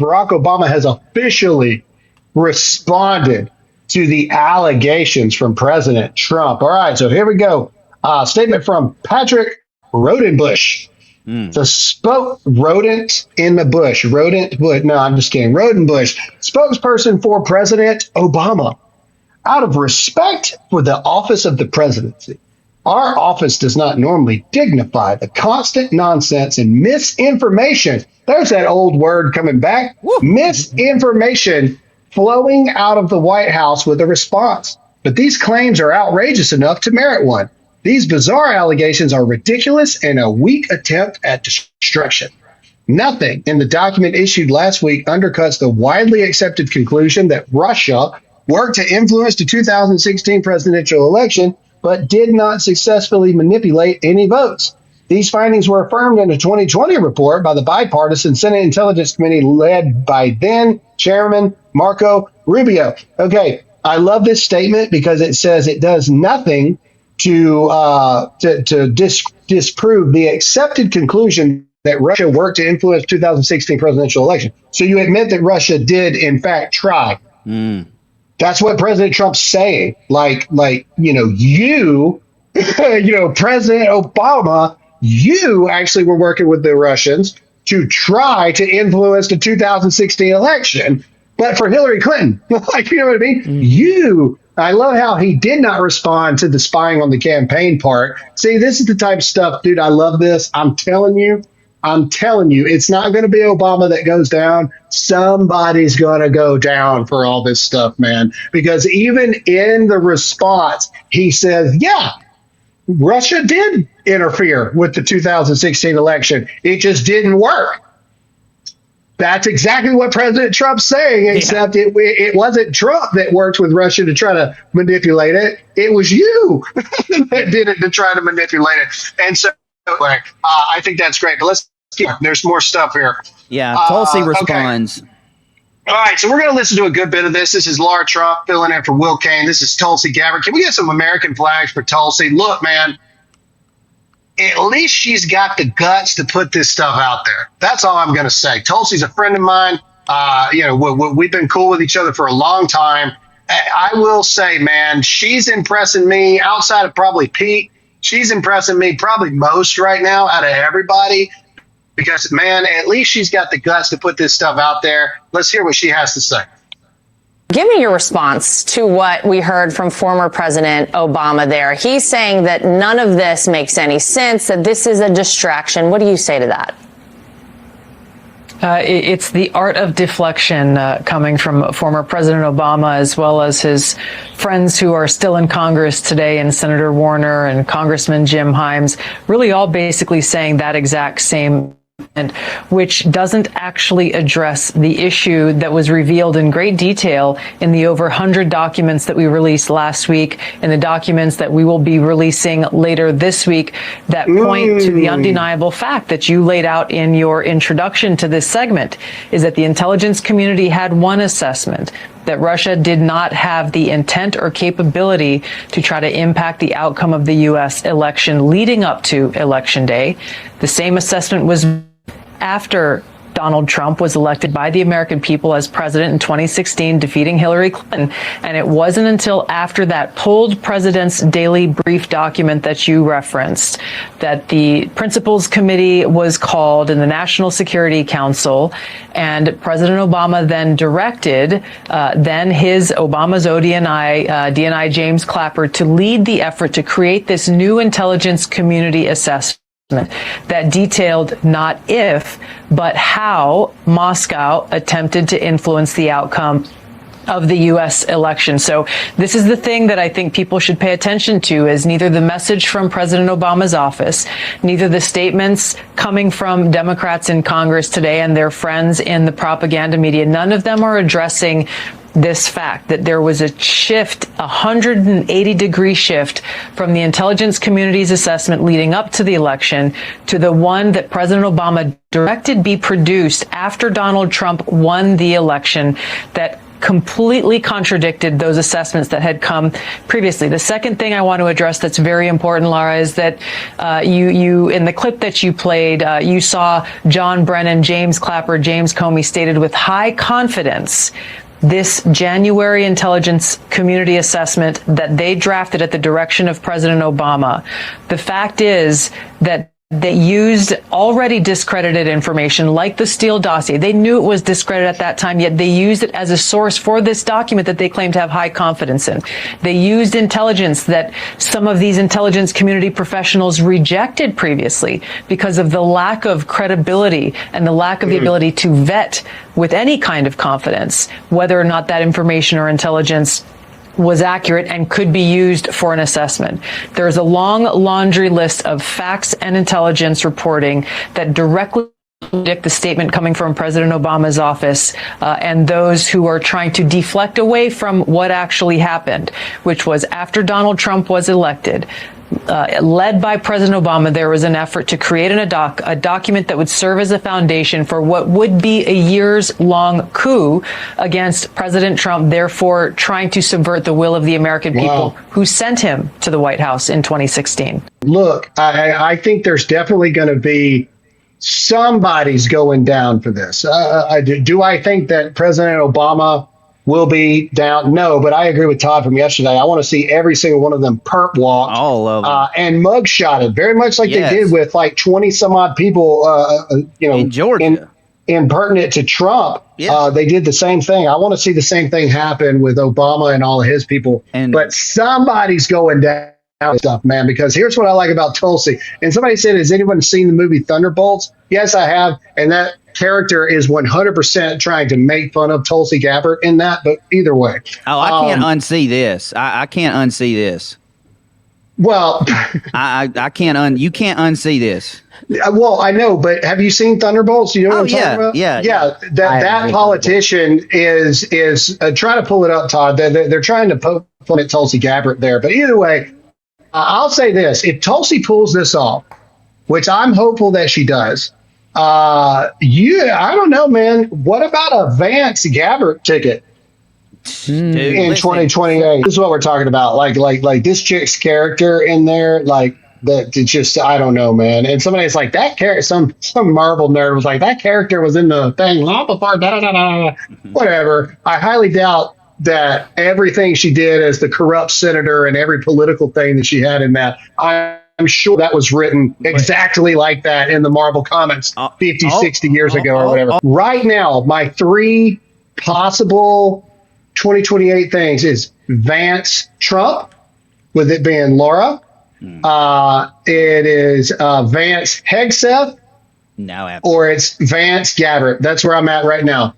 Barack Obama has officially responded to the allegations from President Trump. All right, so here we go. Statement from Patrick Rodenbush. The rodent in the bush. No, I'm just kidding. Rodenbush, spokesperson for President Obama. Out of respect for the office of the presidency, our office does not normally dignify the constant nonsense and misinformation. There's that old word coming back. Misinformation flowing out of the White House with a response. But these claims are outrageous enough to merit one. These bizarre allegations are ridiculous and a weak attempt at destruction. Nothing in the document issued last week undercuts the widely accepted conclusion that Russia worked to influence the 2016 presidential election, but did not successfully manipulate any votes. These findings were affirmed in a 2020 report by the bipartisan Senate Intelligence Committee led by then Chairman Marco Rubio. Okay, I love this statement because it says it does nothing to disprove the accepted conclusion that Russia worked to influence 2016 presidential election. So you admit that Russia did, in fact, try. That's what President Trump's saying. You, President Obama, you actually were working with the Russians to try to influence the 2016 election. But for Hillary Clinton, you know what I mean? I love how he did not respond to the spying on the campaign part. See, this is the type of stuff, dude, I love this. I'm telling you, it's not going to be Obama that goes down. Somebody's going to go down for all this stuff, man. Because even in the response, he says, yeah, Russia did interfere with the 2016 election. It just didn't work. That's exactly what President Trump's saying, except it wasn't Trump that worked with Russia to try to manipulate it. It was you that did it to try to manipulate it. And so I think that's great. But let's keep, there's more stuff here. Yeah, Tulsi responds. Okay. All right, so we're going to listen to a good bit of this. This is Laura Trump filling in for Will Cain. This is Tulsi Gabbard. Can we get some American flags for Tulsi? Look, man, at least she's got the guts to put this stuff out there. That's all I'm going to say. Tulsi's a friend of mine. We've been cool with each other for a long time. I will say, man, she's impressing me outside of probably Pete. She's impressing me probably most right now out of everybody because, man, at least she's got the guts to put this stuff out there. Let's hear what she has to say. Give me your response to what we heard from former President Obama there. He's saying that none of this makes any sense, that this is a distraction. What do you say to that? It's the art of deflection coming from former President Obama, as well as his friends who are still in Congress today, and Senator Warner and Congressman Jim Himes, really all basically saying that exact same, which doesn't actually address the issue that was revealed in great detail in the over 100 documents that we released last week and the documents that we will be releasing later this week that point to the undeniable fact that you laid out in your introduction to this segment, is that the intelligence community had one assessment, that Russia did not have the intent or capability to try to impact the outcome of the U.S. election leading up to Election Day. The same assessment was after Donald Trump was elected by the American people as president in 2016, defeating Hillary Clinton. And it wasn't until after that pulled President's Daily Brief document that you referenced that the Principals Committee was called in the National Security Council, and President Obama then directed Obama's DNI James Clapper to lead the effort to create this new intelligence community assessment that detailed not if, but how Moscow attempted to influence the outcome of the U.S. election. So this is the thing that I think people should pay attention to, is neither the message from President Obama's office, neither the statements coming from Democrats in Congress today and their friends in the propaganda media. None of them are addressing this fact that there was a shift, a 180-degree shift from the intelligence community's assessment leading up to the election to the one that President Obama directed be produced after Donald Trump won the election, that completely contradicted those assessments that had come previously. The second thing I want to address that's very important, Laura, is that you in the clip that you played, you saw John Brennan, James Clapper, James Comey stated with high confidence this January intelligence community assessment that they drafted at the direction of President Obama. The fact is that they used already discredited information like the Steele dossier. They knew it was discredited at that time, yet they used it as a source for this document that they claim to have high confidence in. They used intelligence that some of these intelligence community professionals rejected previously because of the lack of credibility and the lack of the ability to vet with any kind of confidence whether or not that information or intelligence was accurate and could be used for an assessment. There's a long laundry list of facts and intelligence reporting that directly contradict the statement coming from President Obama's office and those who are trying to deflect away from what actually happened, which was after Donald Trump was elected, led by President Obama, there was an effort to create a document that would serve as a foundation for what would be a years-long coup against President Trump, therefore trying to subvert the will of the American people who sent him to the White House in 2016. Look, I think there's definitely going to be somebody's going down for this. Do I think that President Obama will be down? No, but I agree with Todd from yesterday. I want to see every single one of them perp walked, all of them, and mugshotted, very much like they did with like 20 some odd people, in Georgia, impertinent to Trump. They did the same thing. I want to see the same thing happen with Obama and all of his people. But somebody's going down stuff, man, because here's what I like about Tulsi. And somebody said, has anyone seen the movie Thunderbolts? Yes, I have. And that character is 100% trying to make fun of Tulsi Gabbard in that, but either way. Oh, I can't unsee this. I can't unsee this. Well, I can't you can't unsee this. Well, I know, but have you seen Thunderbolts? You know what I'm talking about? Yeah. That politician is trying to pull it up, Todd. They're trying to poke fun at Tulsi Gabbard there. But either way, I'll say this: if Tulsi pulls this off, which I'm hopeful that she does, I don't know, man. What about a Vance Gabbard ticket in 2028? This is what we're talking about. Like this chick's character in there, like that. It's just, I don't know, man. And somebody's like that character. Some Marvel nerd was like that character was in the thing long before. Whatever. I highly doubt that everything she did as the corrupt senator and every political thing that she had in that. I'm sure that was written exactly like that in the Marvel comics 60 years ago or whatever. Right now, my three possible 2028 things is Vance Trump, with it being Laura. It is Vance Hegseth, or it's Vance Gabbard. That's where I'm at right now.